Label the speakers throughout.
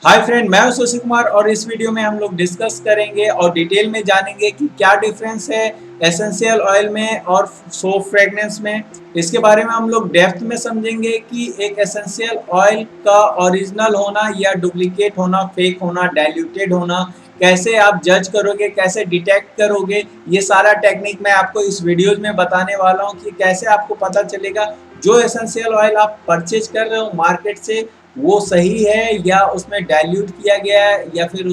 Speaker 1: Hi friend, मैं हूं सुशील कुमार और इस वीडियो में हम लोग डिस्कस करेंगे और डिटेल में जानेंगे कि क्या डिफरेंस है एसेंशियल ऑयल में और सोप फ्रेगनेंस में। इसके बारे में हम लोग डेप्थ में समझेंगे कि एक एसेंशियल ऑयल का ओरिजिनल होना या डुप्लीकेट होना, फेक होना, डाइल्यूटेड होना, कैसे आप जज करोगे, कैसे डिटेक्ट करोगे। ये सारा टेक्निक मैं आपको इस वीडियोज में बताने वाला हूँ कि कैसे आपको पता चलेगा जो एसेंशियल ऑयल आप परचेज कर रहे हो मार्केट से वो सही है या उसमें डाइल्यूट किया गया है या फिर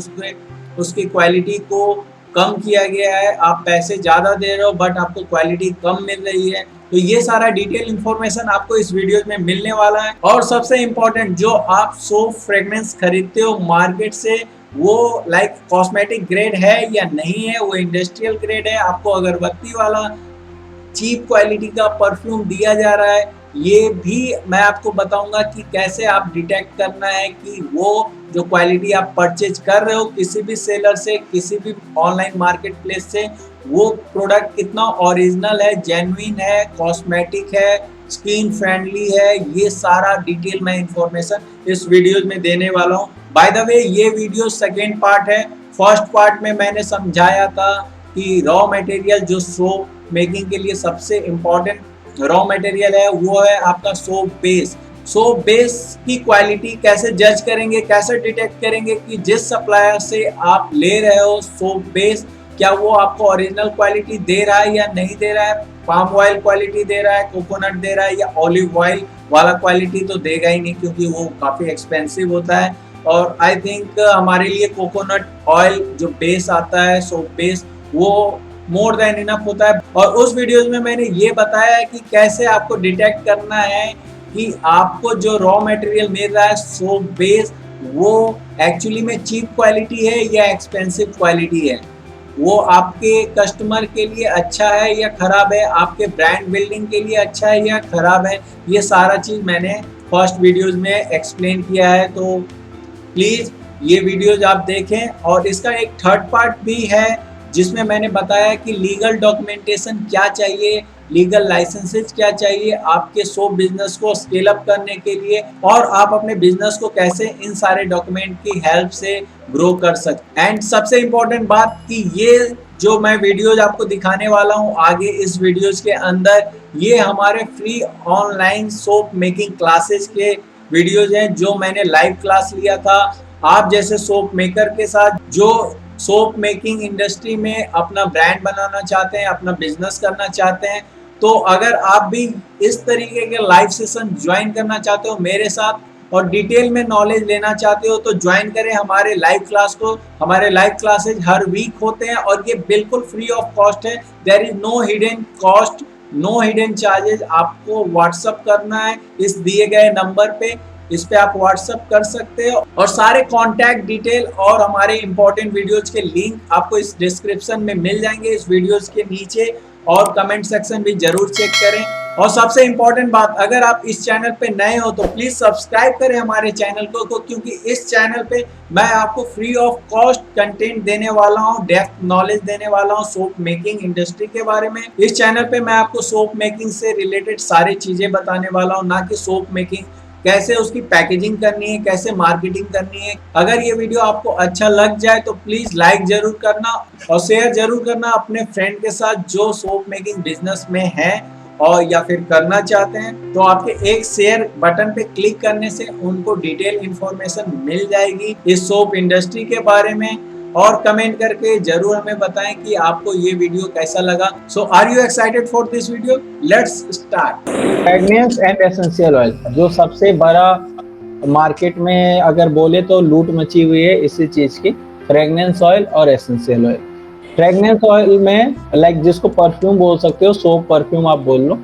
Speaker 1: उसकी क्वालिटी को कम किया गया है। आप पैसे ज़्यादा दे रहे हो बट आपको क्वालिटी कम मिल रही है। तो ये सारा डिटेल इन्फॉर्मेशन आपको इस वीडियो में मिलने वाला है। और सबसे इम्पोर्टेंट, जो आप सोप फ्रेगनेंस खरीदते हो मार्केट से वो लाइक कॉस्मेटिक ग्रेड है या नहीं है, वो इंडस्ट्रियल ग्रेड है, आपको अगरबत्ती वाला चीप क्वालिटी का परफ्यूम दिया जा रहा है, ये भी मैं आपको बताऊंगा कि कैसे आप डिटेक्ट करना है कि वो जो क्वालिटी आप परचेज कर रहे हो किसी भी सेलर से, किसी भी ऑनलाइन मार्केट प्लेस से, वो प्रोडक्ट कितना ओरिजिनल है, जेन्युइन है, कॉस्मेटिक है, स्किन फ्रेंडली है। ये सारा डिटेल मैं इंफॉर्मेशन इस वीडियो में देने वाला हूँ। बाय द वे, ये वीडियो सेकेंड पार्ट है। फर्स्ट पार्ट में मैंने समझाया था कि रॉ मटेरियल जो सोप मेकिंग के लिए सबसे इम्पॉर्टेंट रॉ मटेरियल है वो है आपका सोप बेस। सोप बेस की क्वालिटी कैसे जज करेंगे, कैसे डिटेक्ट करेंगे कि जिस सप्लायर से आप ले रहे हो सोप बेस, क्या वो आपको ओरिजिनल क्वालिटी दे रहा है या नहीं दे रहा है, पाम ऑयल क्वालिटी दे रहा है, कोकोनट दे रहा है या ऑलिव ऑयल वाला क्वालिटी तो देगा ही नहीं क्योंकि वो काफ़ी एक्सपेंसिव होता है। और आई थिंक हमारे लिए कोकोनट ऑयल जो बेस आता है, सोप बेस, वो मोर देन इनफ होता है। और उस वीडियोज में मैंने ये बताया है कि कैसे आपको डिटेक्ट करना है कि आपको जो रॉ मटेरियल मिल रहा है सोप बेस, वो एक्चुअली में चीप क्वालिटी है या एक्सपेंसिव क्वालिटी है, वो आपके कस्टमर के लिए अच्छा है या खराब है, आपके ब्रांड बिल्डिंग के लिए अच्छा है या खराब है। ये सारा चीज़ मैंने फर्स्ट वीडियोज में एक्सप्लेन किया है, तो प्लीज़ ये वीडियोज आप देखें। और इसका एक थर्ड पार्ट भी है जिसमें मैंने बताया कि लीगल डॉक्यूमेंटेशन क्या चाहिए, लीगल लाइसेंसेज क्या चाहिए आपके सोप बिजनेस को स्केल अप करने के लिए, और आप अपने बिजनेस को कैसे इन सारे डॉक्यूमेंट की हेल्प से ग्रो कर सकते। एंड सबसे इम्पोर्टेंट बात कि ये जो मैं वीडियोज आपको दिखाने वाला हूँ आगे इस वीडियोज के अंदर, ये हमारे free online soap making classes के वीडियोज हैं जो मैंने लाइव क्लास लिया था। आप जैसे सोप मेकर के साथ जो सोप मेकिंग इंडस्ट्री में अपना ब्रांड बनाना चाहते हैं, अपना बिजनेस करना चाहते हैं, तो अगर आप भी इस तरीके के लाइव सेशन ज्वाइन करना चाहते हो मेरे साथ और डिटेल में नॉलेज लेना चाहते हो तो ज्वाइन करें हमारे लाइव क्लास को। हमारे लाइव क्लासेज हर वीक होते हैं और ये बिल्कुल फ्री ऑफ कॉस्ट है। There is no hidden cost, no hidden charges. आपको व्हाट्सअप करना है इस दिए गए नंबर पे, इस पे आप व्हाट्सअप कर सकते हो और सारे कॉन्टैक्ट डिटेल और हमारे इंपॉर्टेंट वीडियोज के लिंक आपको इस डिस्क्रिप्शन में मिल जाएंगे, इस वीडियोज के नीचे। और कमेंट सेक्शन भी जरूर चेक करें। और सबसे इम्पोर्टेंट बात, अगर आप इस चैनल पे नए हो तो प्लीज सब्सक्राइब करें हमारे चैनल को क्योंकि इस चैनल पे मैं आपको फ्री ऑफ कॉस्ट कंटेंट देने वाला हूँ, डेप्थ नॉलेज देने वाला हूँ सोप मेकिंग इंडस्ट्री के बारे में। इस चैनल पे मैं आपको सोप मेकिंग से रिलेटेड सारी चीजें बताने वाला हूँ, ना कि सोप मेकिंग कैसे उसकी पैकेजिंग करनी है, कैसे मार्केटिंग करनी है। अगर ये वीडियो आपको अच्छा लग जाए तो प्लीज लाइक जरूर करना और शेयर जरूर करना अपने फ्रेंड के साथ जो सोप मेकिंग बिजनेस में है और या फिर करना चाहते हैं। तो आपके एक शेयर बटन पे क्लिक करने से उनको डिटेल इंफॉर्मेशन मिल जाएगी इस सोप इंडस्ट्री के बारे में। और कमेंट करके जरूर हमें बताएं कि आपको ये वीडियो कैसा लगा। So are you excited for this video? Let's start.
Speaker 2: Fragrance and essential oil जो सबसे बड़ा मार्केट में अगर बोले तो लूट मची हुई है इसी चीज की, फ्रेगनेंस ऑयल और एसेंशियल ऑयल। फ्रेगनेंस ऑयल में लाइक जिसको परफ्यूम बोल सकते हो, सोप परफ्यूम आप बोल लो।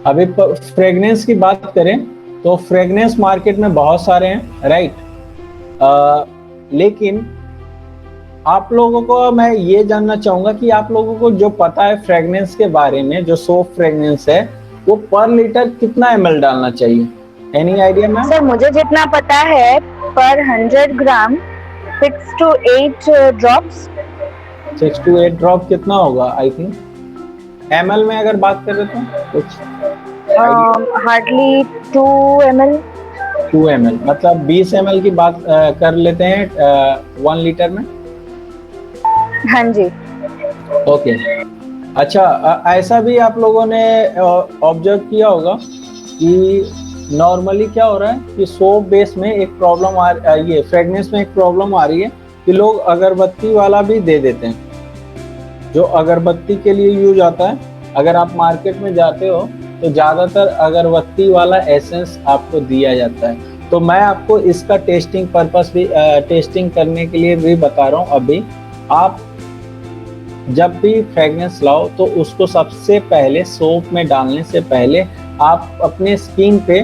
Speaker 2: अभी फ्रेगनेंस की बात करें तो फ्रेगनेंस मार्केट में बहुत सारे हैं, राइट। लेकिन आप लोगों को मैं ये जानना चाहूंगा कि आप लोगों को जो पता है फ्रेगनेंस के बारे में, जो सोप फ्रेगनेंस है वो पर लीटर कितना ml डालना चाहिए? Any idea ma'am?
Speaker 3: सर, मुझे जितना पता है पर 100 ग्राम 6 to 8 ड्रॉप्स।
Speaker 2: 6 to 8 ड्रॉप कितना होगा? आई थिंक ml में अगर बात करें तो कुछ
Speaker 3: हार्डली 2 ml।
Speaker 2: 2 ml, मतलब 20 ml की बात कर लेते हैं 1 लीटर में।
Speaker 3: हाँ जी।
Speaker 2: ओके। अच्छा, ऐसा भी आप लोगों ने ऑब्जर्व किया होगा कि नॉर्मली क्या हो रहा है कि सोप बेस में एक प्रॉब्लम ये फ्रेगनेंस में एक प्रॉब्लम आ रही है कि लोग अगरबत्ती वाला भी दे देते हैं, जो अगरबत्ती के लिए यूज आता है। अगर आप मार्केट में जाते हो तो ज़्यादातर अगरबत्ती वाला एसेंस आपको दिया जाता है। तो मैं आपको इसका टेस्टिंग पर्पस भी टेस्टिंग करने के लिए भी बता रहा हूँ। अभी आप जब भी फ्रेगनेंस लाओ तो उसको सबसे पहले सोप में डालने से पहले आप अपने स्किन पे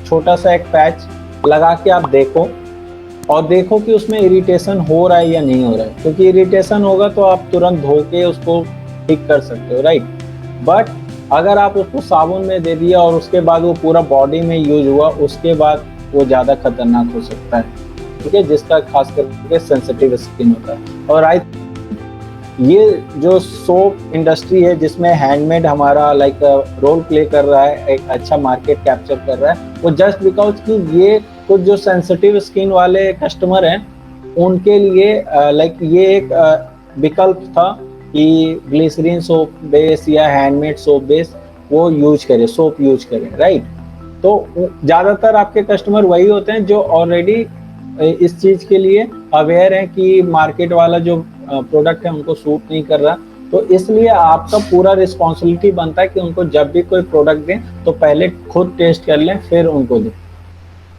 Speaker 2: छोटा सा एक पैच लगा के आप देखो, और देखो कि उसमें इरिटेशन हो रहा है या नहीं हो रहा है, क्योंकि इरिटेशन होगा तो आप तुरंत धो के उसको ठीक कर सकते हो, राइट। बट अगर आप उसको साबुन में दे दिया और उसके बाद वो पूरा बॉडी में यूज हुआ, उसके बाद वो ज़्यादा खतरनाक हो सकता है, ठीक है, जिसका खास करके सेंसिटिव स्किन होता है। और ये जो सोप इंडस्ट्री है जिसमें हैंडमेड हमारा लाइक रोल प्ले कर रहा है, एक अच्छा मार्केट कैप्चर कर रहा है, वो जस्ट बिकॉज कि ये कुछ जो सेंसिटिव स्किन वाले कस्टमर हैं उनके लिए लाइक ये एक विकल्प था कि ग्लिसरीन सोप बेस या हैंडमेड सोप बेस वो यूज करें, सोप यूज करें, राइट। तो ज़्यादातर आपके कस्टमर वही होते हैं जो ऑलरेडी इस चीज़ के लिए अवेयर हैं कि मार्केट वाला जो प्रोडक्ट है उनको सूट नहीं कर रहा। तो इसलिए आपका पूरा रिस्पॉन्सिबिलिटी बनता है कि उनको जब भी कोई प्रोडक्ट दें तो पहले खुद टेस्ट कर लें फिर उनको दें,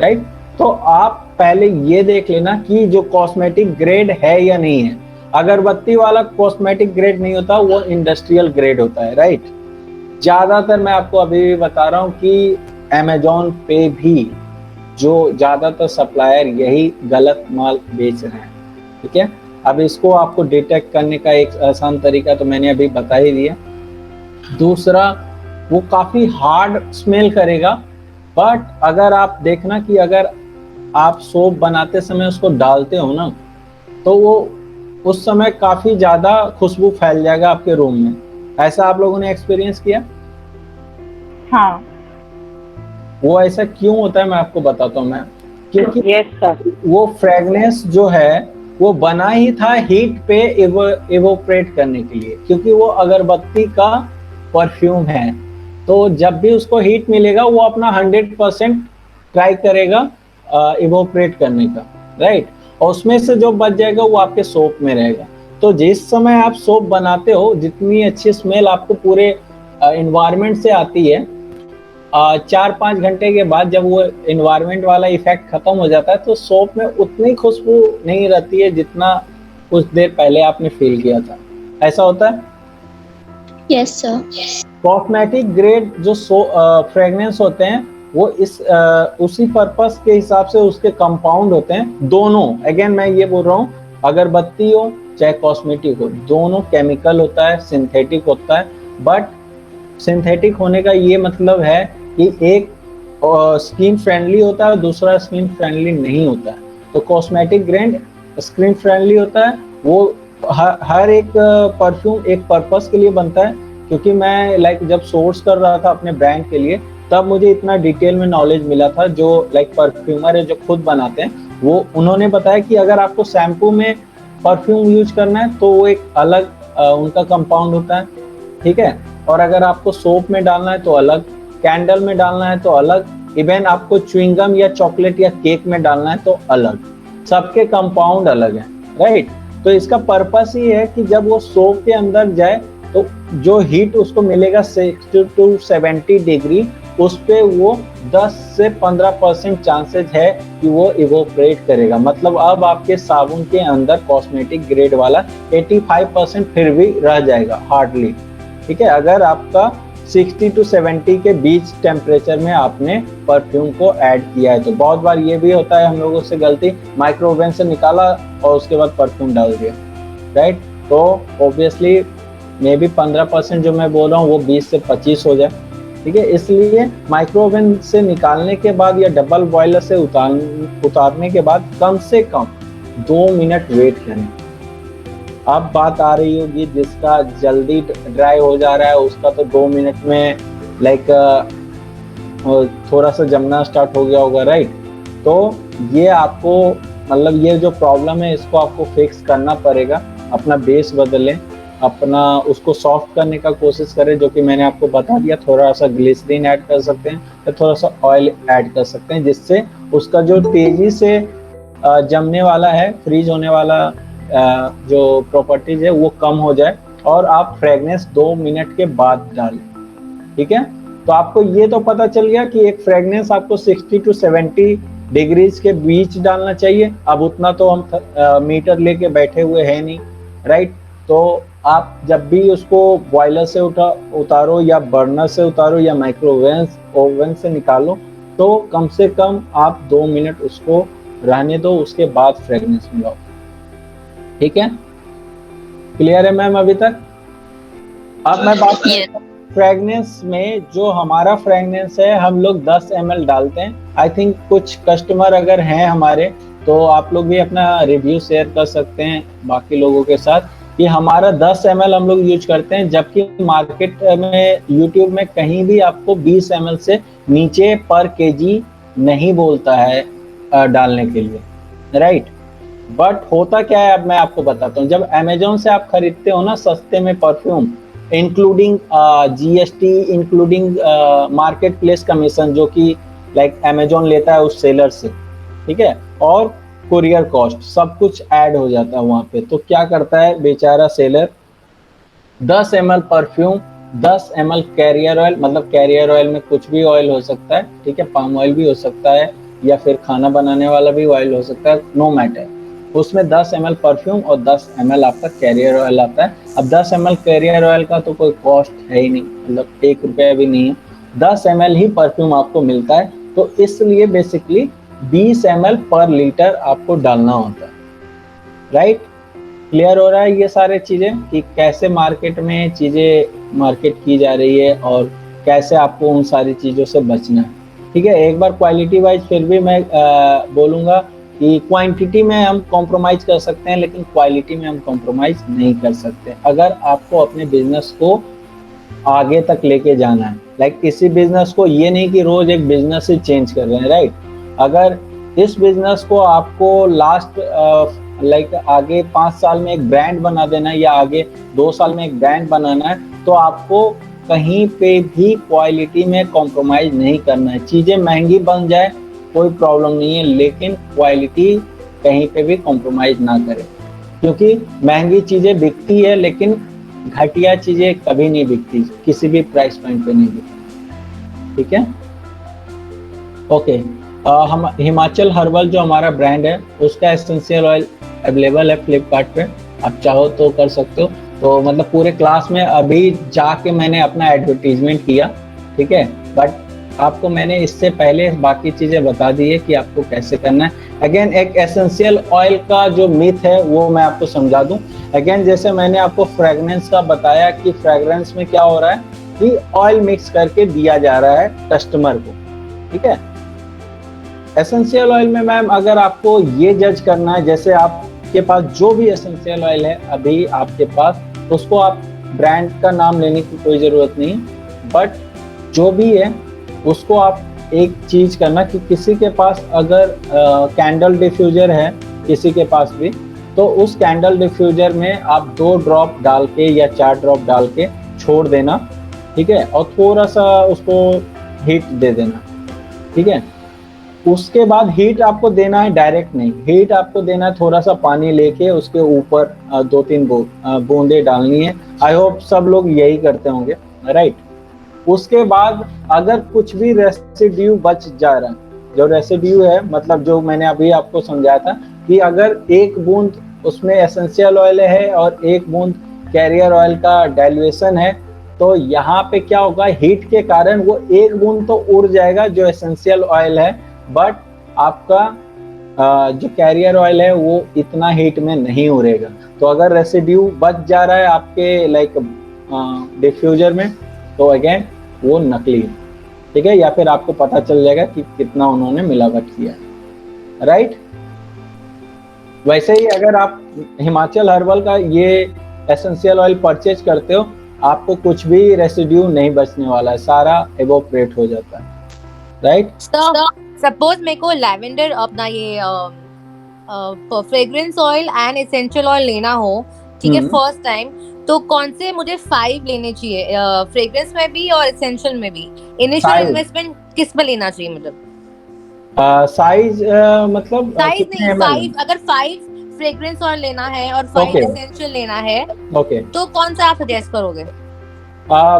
Speaker 2: राइट। तो आप पहले ये देख लेना कि जो कॉस्मेटिक ग्रेड है या नहीं है। अगरबत्ती वाला कॉस्मेटिक ग्रेड नहीं होता, वो इंडस्ट्रियल ग्रेड होता है, राइट। ज़्यादातर मैं आपको अभी भी बता रहा हूँ कि अमेजोन पे भी जो ज़्यादातर सप्लायर यही गलत माल बेच रहे हैं, ठीक है। अब इसको आपको डिटेक्ट करने का एक आसान तरीका तो मैंने अभी बता ही दिया। दूसरा, वो काफ़ी हार्ड स्मेल करेगा, बट अगर आप देखना कि अगर आप सोप बनाते समय उसको डालते हो ना तो वो उस समय काफ़ी ज़्यादा खुशबू फैल जाएगा आपके रूम में। ऐसा आप लोगों ने एक्सपीरियंस किया?
Speaker 3: हाँ।
Speaker 2: वो ऐसा क्यों होता है मैं आपको बताता हूँ मैं, क्योंकि
Speaker 3: यस सर।
Speaker 2: वो फ्रेगनेंस जो है वो बना ही था हीट पे एवोपरेट करने के लिए, क्योंकि वो अगरबत्ती का परफ्यूम है। तो जब भी उसको हीट मिलेगा वो अपना 100% ट्राई करेगा इवोपरेट करने का, राइट। और उसमें से जो बच जाएगा वो आपके सोप में रहेगा। तो जिस समय आप सोप बनाते हो, जितनी अच्छी स्मेल आपको पूरे इन्वायरमेंट से आती है, 4-5 घंटे के बाद जब वो इन्वायरमेंट वाला इफेक्ट खत्म हो जाता है तो सोप में उतनी खुशबू नहीं रहती है जितना कुछ देर पहले आपने फील किया था। ऐसा होता है?
Speaker 4: Yes sir.
Speaker 2: कॉस्मेटिक ग्रेड जो फ्रेगनेंस होते हैं वो उसी पर्पस के हिसाब से उसके कंपाउंड होते हैं दोनों। अगेन मैं ये बोल रहा हूँ, अगरबत्ती हो चाहे कॉस्मेटिक हो, दोनों केमिकल होता है, सिंथेटिक होता है। बट सिंथेटिक होने का ये मतलब है कि एक स्किन फ्रेंडली होता है और दूसरा स्किन फ्रेंडली नहीं होता है। तो कॉस्मेटिक ग्रेड स्किन फ्रेंडली होता है, वो हर एक परफ्यूम एक पर्पस के लिए बनता है। क्योंकि मैं लाइक जब सोर्स कर रहा था अपने ब्रांड के लिए तब मुझे इतना डिटेल में नॉलेज मिला था। जो लाइक परफ्यूमर है जो खुद बनाते हैं वो उन्होंने बताया कि अगर आपको शैम्पू में परफ्यूम यूज करना है तो वो एक अलग उनका कंपाउंड होता है, ठीक है। और अगर आपको सोप में डालना है तो अलग, कैंडल में डालना है तो अलग, इवन आपको च्युइंगम या चॉकलेट या केक में डालना है तो अलग, सबके कंपाउंड अलग है, राइट। तो इसका पर्पस ही है कि जब वो सोप के अंदर जाए तो जो हीट उसको मिलेगा 60 to 70 डिग्री, उस पे वो 10 से 15% चांसेस है कि वो इवोपरेट करेगा। मतलब अब आपके साबुन के अंदर कॉस्मेटिक ग्रेड वाला 85% फिर भी रह जाएगा हार्डली, ठीक है, अगर आपका 60 to 70 के बीच टेम्परेचर में आपने परफ्यूम को ऐड किया है। तो बहुत बार ये भी होता है हम लोगों से गलती, माइक्रोवेव से निकाला और उसके बाद परफ्यूम डाल दिया, राइट। तो ऑब्वियसली मे बी 15% जो मैं बोल रहा हूँ वो 20 से 25 हो जाए, ठीक है। इसलिए माइक्रोवेव से निकालने के बाद या डबल बॉयलर से उतारने के बाद कम से कम 2 मिनट वेट करें। अब बात आ रही होगी जिसका जल्दी ड्राई हो जा रहा है उसका तो 2 मिनट में लाइक थोड़ा सा जमना स्टार्ट हो गया होगा, राइट। तो ये आपको मतलब ये जो प्रॉब्लम है इसको आपको फिक्स करना पड़ेगा। अपना बेस बदलें, अपना उसको सॉफ्ट करने का कोशिश करें, जो कि मैंने आपको बता दिया। थोड़ा सा ग्लिसरीन ऐड कर सकते हैं या थोड़ा सा ऑयल ऐड कर सकते हैं, जिससे उसका जो तेजी से जमने वाला है, फ्रीज होने वाला जो प्रॉपर्टीज है वो कम हो जाए, और आप फ्रेगनेंस 2 मिनट के बाद डालें। ठीक है, तो आपको ये तो पता चल गया कि एक फ्रेगनेंस आपको 60 टू 70 डिग्रीज के बीच डालना चाहिए। अब उतना तो हम मीटर लेके बैठे हुए हैं नहीं, राइट। तो आप जब भी उसको बॉयलर से उतारो या बर्नर से उतारो या माइक्रोवेव ओवन से निकालो, तो कम से कम आप 2 मिनट उसको रहने दो, उसके बाद फ्रेगनेंस मिलाओ। ठीक है, क्लियर है मैम अभी तक? अब मैं बात करता हूँ फ्रेगनेंस में। जो हमारा फ्रेगनेंस है हम लोग 10 ml डालते हैं। आई थिंक कुछ कस्टमर अगर हैं हमारे, तो आप लोग भी अपना रिव्यू शेयर कर सकते हैं बाकी लोगों के साथ कि हमारा 10 ml हम लोग यूज करते हैं, जबकि मार्केट में यूट्यूब में कहीं भी आपको 20 ml से नीचे पर केजी नहीं बोलता है डालने के लिए, राइट। बट होता क्या है, अब मैं आपको बताता हूँ। जब अमेजोन से आप खरीदते हो ना सस्ते में perfume, including GST, including market place commission, जो कि लाइक अमेजोन लेता है उस सेलर से, ठीक है, और कुरियर कॉस्ट, सब कुछ ऐड हो जाता है वहाँ पे। तो क्या करता है बेचारा seller, 10 ml perfume, 10 ml career oil, मतलब कैरियर ऑयल में कुछ भी ऑयल हो सकता है, ठीक है, पाम ऑयल भी हो सकता है या फिर खाना बनाने वाला भी ऑयल हो सकता है, नो मैटर। उसमें 10 ml परफ्यूम और 10 ml आपका कैरियर ऑयल आता है। अब 10 ml कैरियर ऑयल का तो कोई कॉस्ट है ही नहीं, मतलब 1 रुपया भी नहीं है, 10 ml ही परफ्यूम आपको मिलता है। तो इसलिए बेसिकली 20 ml पर लीटर आपको डालना होता है, राइट। क्लियर हो रहा है ये सारे चीजें कि कैसे मार्केट में चीजें मार्केट की जा रही है और कैसे आपको उन सारी चीजों से बचना है। ठीक है, एक बार क्वालिटी वाइज फिर भी मैं बोलूंगा कि क्वांटिटी में हम कॉम्प्रोमाइज कर सकते हैं, लेकिन क्वालिटी में हम कॉम्प्रोमाइज नहीं कर सकते अगर आपको अपने बिजनेस को आगे तक लेके जाना है। लाइक इसी बिजनेस को, ये नहीं कि रोज एक बिजनेस ही चेंज कर रहे हैं, राइट। अगर इस बिजनेस को आपको लास्ट लाइक आगे 5 साल में एक ब्रांड बना देना है या आगे 2 साल में एक ब्रांड बनाना है, तो आपको कहीं पे भी क्वालिटी में कॉम्प्रोमाइज नहीं करना है। चीजें महंगी बन जाए कोई प्रॉब्लम नहीं है, लेकिन क्वालिटी कहीं पे भी कॉम्प्रोमाइज ना करें, क्योंकि महंगी चीजें बिकती है लेकिन घटिया चीजें कभी नहीं बिकती, किसी भी प्राइस पॉइंट पे नहीं बिकती। ठीक है, ओके। हम हिमाचल हर्बल जो हमारा ब्रांड है उसका एसेंशियल ऑयल अवेलेबल है फ्लिपकार्ट पे, आप चाहो तो कर सकते हो। तो मतलब पूरे क्लास में अभी जाके मैंने अपना एडवर्टीजमेंट किया, ठीक है, बट आपको मैंने इससे पहले बाकी चीजें बता दी है कि आपको कैसे करना है। अगेन एक एसेंशियल ऑयल का जो मिथ है वो मैं आपको समझा दूं। अगेन जैसे मैंने आपको फ्रेगनेंस का बताया कि फ्रेगरेंस में क्या हो रहा है कि ऑयल मिक्स करके दिया जा रहा है कस्टमर को, ठीक है। एसेंशियल ऑयल में मैम अगर आपको ये जज करना है, जैसे आपके पास जो भी एसेंशियल ऑयल है अभी आपके पास, उसको आप ब्रांड का नाम लेने की कोई ज़रूरत नहीं, बट जो भी है उसको आप एक चीज़ करना कि किसी के पास अगर कैंडल डिफ्यूजर है किसी के पास भी, तो उस कैंडल डिफ्यूजर में आप 2 ड्रॉप डाल के या 4 ड्रॉप डाल के छोड़ देना, ठीक है, और थोड़ा सा उसको हीट दे देना, ठीक है। उसके बाद हीट आपको देना है डायरेक्ट नहीं, हीट आपको देना है थोड़ा सा पानी लेके उसके ऊपर 2-3 बूंदे डालनी है। आई होप सब लोग यही करते होंगे, राइट। उसके बाद अगर कुछ भी रेसिड्यू बच जा रहा है, जो रेसिड्यू है मतलब जो मैंने अभी आपको समझाया था कि अगर 1 बूंद उसमें एसेंशियल ऑयल है और 1 बूंद कैरियर ऑयल का डाइल्यूशन है, तो यहाँ पे क्या होगा, हीट के कारण वो 1 बूंद तो उड़ जाएगा जो एसेंशियल ऑयल है, बट आपका जो कैरियर ऑयल है वो इतना हीट में नहीं उड़ेगा। तो अगर रेसिड्यू बच जा रहा है आपके लाइक डिफ्यूजर में, तो अगेन वो नकली है, ठीक है, या फिर आपको पता चल जाएगा कि कितना उन्होंने मिलावट किया है, राइट। वैसे ही अगर आप हिमाचल हर्बल का ये एसेंशियल ऑयल परचेज करते हो, आपको कुछ भी रेसिड्यू नहीं बचने वाला है, सारा एवोपरेट हो जाता है, राइट।
Speaker 5: सपोज मेरे को लैवेंडर अपना ये fragrance oil and essential oil लेना हो, ठीक है, फर्स्ट टाइम, तो कौन से मुझे 5 लेने चाहिए, फ्रेग्रेंस में भी और एसेंशियल में भी? इनिशियल इन्वेस्टमेंट किस में लेना चाहिए, मतलब
Speaker 2: साइज मतलब
Speaker 5: साइज
Speaker 2: कितने
Speaker 5: नहीं,
Speaker 2: ml?
Speaker 5: 5 अगर 5 फ्रेग्रेंस ऑयल लेना है और 5
Speaker 2: Okay.
Speaker 5: एसेंशियल लेना है,
Speaker 2: ओके
Speaker 5: तो कौन सा आप सजेस्ट करोगे?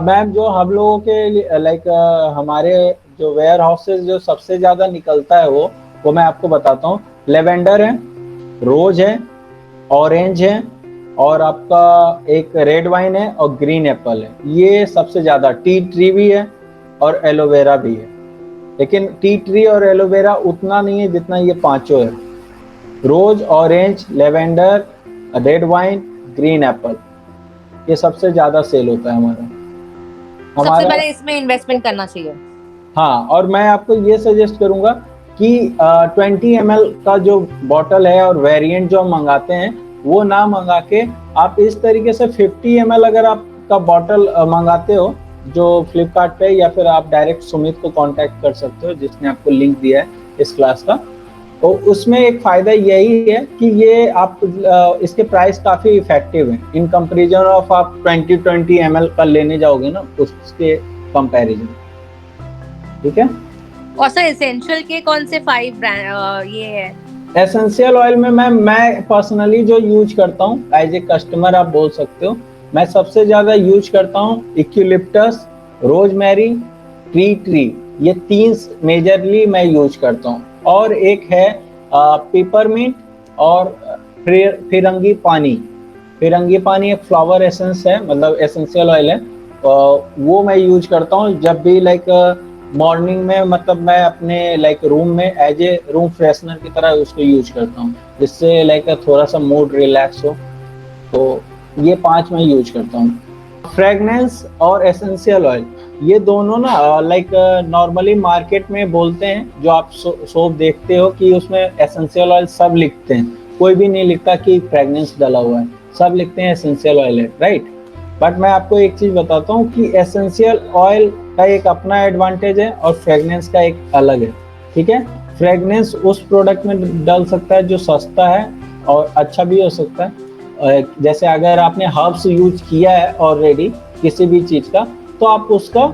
Speaker 2: मैम, जो हम लोगों के लाइक हमारे जो वेयर हाउसेज जो सबसे ज्यादा निकलता है वो मैं आपको बताता हूँ। लेवेंडर है, रोज है, ऑरेंज है, और आपका एक रेड वाइन है और ग्रीन एप्पल है। ये सबसे ज्यादा, टी ट्री भी है और एलोवेरा भी है, लेकिन टी ट्री और एलोवेरा उतना नहीं है जितना ये पांचों है। Rose, orange, lavender, red wine, green apple, ये सबसे ज्यादा सेल होता है
Speaker 5: सबसे पहले इसमें इन्वेस्टमेंट करना चाहिए।
Speaker 2: हाँ, और मैं आपको ये सजेस्ट करूंगा कि 20 ml का जो बॉटल है और वेरिएंट जो हम मंगाते हैं वो ना मंगा के आप इस तरीके से 50 ml अगर आपका बॉटल मंगाते हो जो फ्लिपकार्ट पे, या फिर आप डायरेक्ट सुमित को कांटेक्ट कर सकते हो जिसने आपको लिंक दिया है इस क्लास का। तो उसमें एक फायदा यही है कि ये आप इसके प्राइस काफी इफेक्टिव है इन कंपैरिजन ऑफ आप 20 ml का लेने जाओगे ना उसके कंपैरिजन, ठीक है।
Speaker 5: और सर एसेंशियल के कौन से 5 ब्रांड ये है?
Speaker 2: एसेंशियल ऑयल में मैं पर्सनली जो यूज करता हूँ, एज ए कस्टमर आप बोल सकते हो, मैं सबसे ज्यादा यूज करता हूँ इक्यूलिप्टस, रोजमेरी, ट्री, ये 3 मेजरली मैं यूज करता हूँ। और एक है पेपरमिंट और फिरंगी पानी एक फ्लावर एसेंस है, मतलब एसेंशियल ऑयल है, वो मैं यूज करता हूँ जब भी लाइक मॉर्निंग में, मतलब मैं अपने लाइक रूम में एज ए रूम फ्रेशनर की तरह उसको यूज करता हूँ, जिससे लाइक थोड़ा सा मूड रिलैक्स हो। तो ये 5 मैं यूज करता हूँ। फ्रेगनेंस और एसेंशियल ऑयल ये दोनों ना लाइक नॉर्मली मार्केट में बोलते हैं, जो आप सोप देखते हो कि उसमें एसेंशियल ऑयल सब लिखते हैं, कोई भी नहीं लिखता कि फ्रेगनेंस डाला हुआ है, सब लिखते हैं एसेंशियल ऑयल है, राइट। बट मैं आपको एक चीज बताता हूँ कि एसेंशियल ऑयल का एक अपना एडवांटेज है और फ्रेगनेंस का एक अलग है, ठीक है। फ्रेगनेंस उस प्रोडक्ट में डाल सकता है जो सस्ता है और अच्छा भी हो सकता है। जैसे अगर आपने हर्ब्स यूज किया है ऑलरेडी किसी भी चीज का, तो आप उसका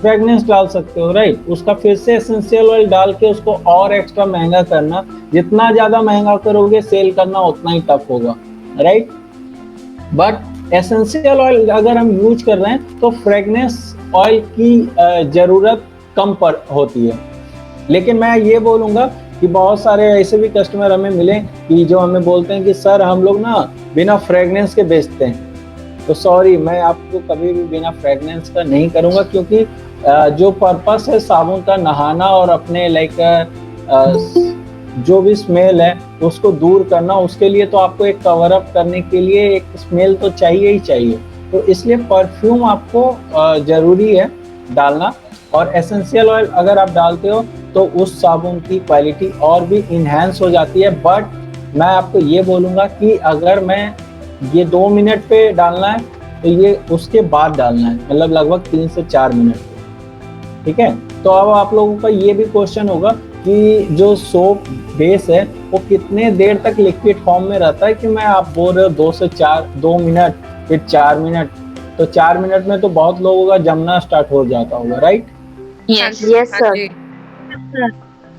Speaker 2: फ्रेगनेंस डाल सकते हो, राइट। उसका फिर से एसेंशियल ऑयल डाल के उसको और एक्स्ट्रा महंगा करना, जितना ज्यादा महंगा करोगे सेल करना उतना ही टफ होगा, राइट। बट एसेंशियल ऑयल अगर हम यूज कर रहे हैं तो फ्रेगनेंस ऑयल की जरूरत कम पर होती है। लेकिन मैं ये बोलूंगा कि बहुत सारे ऐसे भी कस्टमर हमें मिले कि जो हमें बोलते हैं कि सर हम लोग ना बिना फ्रेगनेंस के बेचते हैं। तो सॉरी, मैं आपको कभी भी बिना फ्रेगनेंस का नहीं करूंगा, क्योंकि जो पर्पस है साबुन का नहाना और अपने लाइक जो भी स्मेल है उसको दूर करना, उसके लिए तो आपको एक कवर अप करने के लिए एक स्मेल तो चाहिए ही चाहिए। तो इसलिए परफ्यूम आपको जरूरी है डालना, और एसेंशियल ऑयल अगर आप डालते हो तो उस साबुन की क्वालिटी और भी इन्हेंस हो जाती है। बट मैं आपको ये बोलूँगा कि अगर मैं ये 2 मिनट पे डालना है तो ये उसके बाद डालना है, मतलब लगभग 3 से 4 मिनट, ठीक है। तो अब आप लोगों का ये भी क्वेश्चन होगा कि जो सोप बेस है वो कितने देर तक लिक्विड फॉर्म में रहता है, कि मैं आप बोल रहे हो 2 मिनट फिर 4 मिनट, तो 4 मिनट में तो बहुत लोगों का जमना स्टार्ट हो जाता होगा, राइट।
Speaker 3: Yes sir.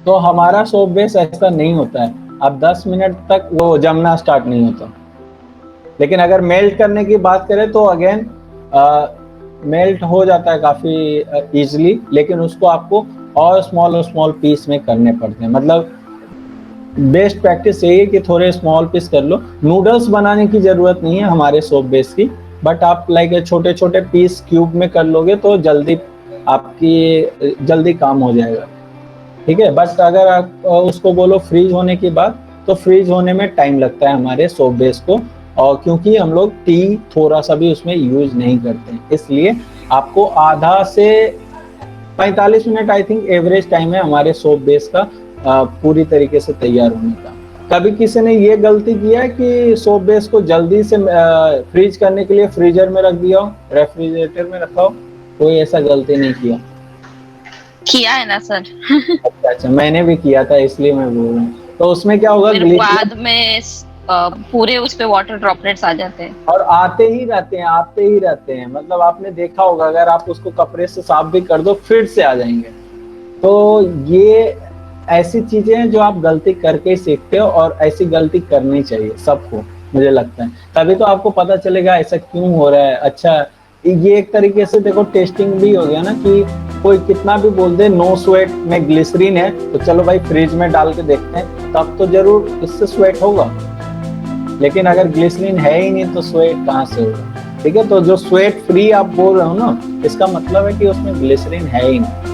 Speaker 2: तो हमारा सोप बेस ऐसा नहीं होता है, अब 10 मिनट तक वो जमना स्टार्ट नहीं होता। लेकिन अगर मेल्ट करने की बात करें तो अगेन मेल्ट हो जाता है काफी इजीली, लेकिन उसको आपको और स्मॉल पीस में करने पड़ते हैं। मतलब बेस्ट प्रैक्टिस यही है कि थोड़े स्मॉल पीस कर लो। नूडल्स बनाने की जरूरत नहीं है हमारे सोप बेस की, बट आप लाइक छोटे छोटे पीस क्यूब में कर लोगे तो जल्दी काम हो जाएगा, ठीक है। बट अगर आप उसको बोलो फ्रीज होने की बात, तो फ्रीज होने में टाइम लगता है हमारे सोप बेस को, और क्योंकि हम लोग टी थोड़ा सा भी उसमें यूज नहीं करते, इसलिए आपको आधा से 45 minute I think average time है हमारे सोप बेस का पूरी तरीके से तैयार होने का। कभी किसी ने ये गलती किया है कि सोप बेस को जल्दी से फ्रीज करने के लिए फ्रीजर में रख दिया हो, रेफ्रिजरेटर में रखा हो? कोई ऐसा गलती नहीं किया।
Speaker 6: किया है ना सर।
Speaker 2: अच्छा अच्छा, मैंने भी किया था इसलिए मैं बोल रहा हूँ। तो उसमें क्या होगा,
Speaker 6: फिर
Speaker 2: ग्लिसरीन
Speaker 6: बाद में पूरे उस पे वाटर ड्रॉपलेट्स आ जाते हैं।
Speaker 2: और आते ही रहते हैं, आते ही रहते हैं, मतलब आपने देखा होगा अगर आप उसको कपड़े से साफ भी कर दो फिर से आ जाएंगे। तो ये ऐसी चीजें हैं जो आप गलती करके ही सीखते हो, और ऐसी गलती करनी चाहिए सबको, मुझे लगता है, तभी तो आपको पता चलेगा ऐसा क्यों हो रहा है। अच्छा, ये एक तरीके से देखो टेस्टिंग भी हो गया ना, कि कोई कितना भी बोल दे नो स्वेट में ग्लिसरीन है, तो चलो भाई फ्रिज में डाल के देखते हैं, तब तो जरूर इससे स्वेट होगा। लेकिन अगर ग्लिसरीन है ही नहीं तो स्वेट कहाँ से होगा। ठीक है, तो जो स्वेट फ्री आप बोल रहे हो ना, इसका मतलब है कि उसमें ग्लिसरीन है ही नहीं।